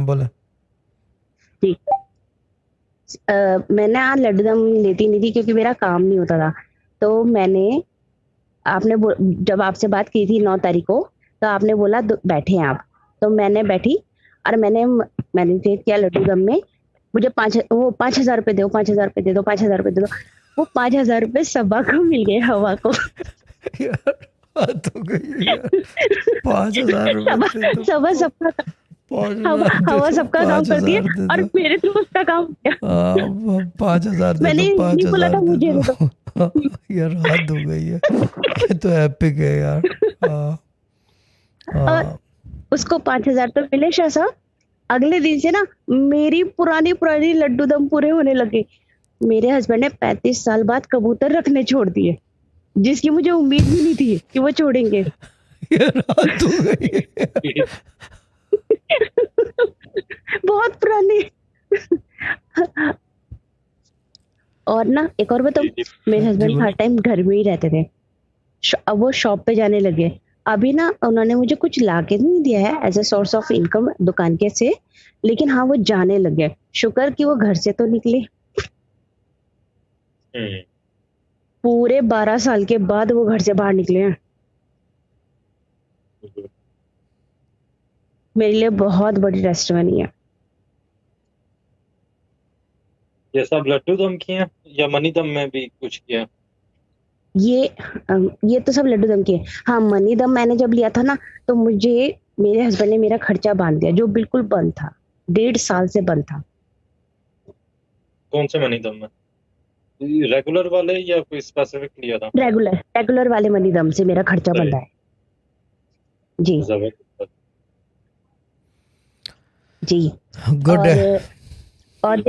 बोले। ठीक। मैंने आज लड्डू दम लेती नहीं थी क्योंकि मेरा काम नहीं होता था। तो मैंने जब आपसे बात की थी 9 तारीख को, तो आपने बोला बैठे हैं आप। तो मैंने बैठी और मैंने किया लड्डू दम में। मुझे 5,000 रुपए दो, 5,000 रुपए दे दो, 5,000 रुपए दे दो। वो 5,000 रुपए सबा को मिल गए, हवा को। यार बात हो गई है यार। 5,000 रुपए सबा दे दो, सबा सबका पाँच हवा हजार दे हवा दो, सबका काम पाँच करती है हजार दे और दो। मेरे थ्रू उसका काम हो गया। 5,000 दे मैंने दो, ये पाँच नहीं बोला हजार था दे मुझे दो। दे दो। यार हद हो गई है। ये तो एपिक है यार। हाँ और हाँ। उसको 5,000 तो मिले शासा। अगले दिन से ना मेरी पुरानी पुरानी लड्डू दम पूरे होने लगे। मेरे हस्बैंड ने 35 साल बाद कबूतर रखने छोड़ दिए, जिसकी मुझे उम्मीद भी नहीं थी कि वो छोड़ेंगे। यार हद हो गई है यार। बहुत पुरानी। और ना एक और बताऊं, मेरे जी हस्बैंड हर बोलो। टाइम घर में ही रहते थे। अब वो शॉप पे जाने लगे। अभी ना उन्होंने मुझे कुछ ला के नहीं दिया है as a source of income दुकान के से, लेकिन हाँ वो जाने लगे। शुक्र कि वो घर से तो निकले। हम्म। पूरे 12 साल के बाद वो घर से बाहर निकले हैं। मेरे लिए बहुत बड़ी टेस्टिमनी है। ये सब लड्डू दम किए हैं या मनी दम में भी कुछ किया? ये तो सब लड्डू दम के हैं। हाँ, मनी दम मैंने जब लिया था ना, तो मुझे मेरे हस्बैंड ने मेरा खर्चा बांध दिया, जो बिल्कुल बंद था। 1.5 साल से बंद था। कौन से मनी दम में? रेगुलर वाले या कोई स्पेसिफिक लिया था? रेगुलर रेगुलर वाले मनी दम से मेरा खर्चा सही। बंधा है। जी जबरदस्त। जी। गुड और है। और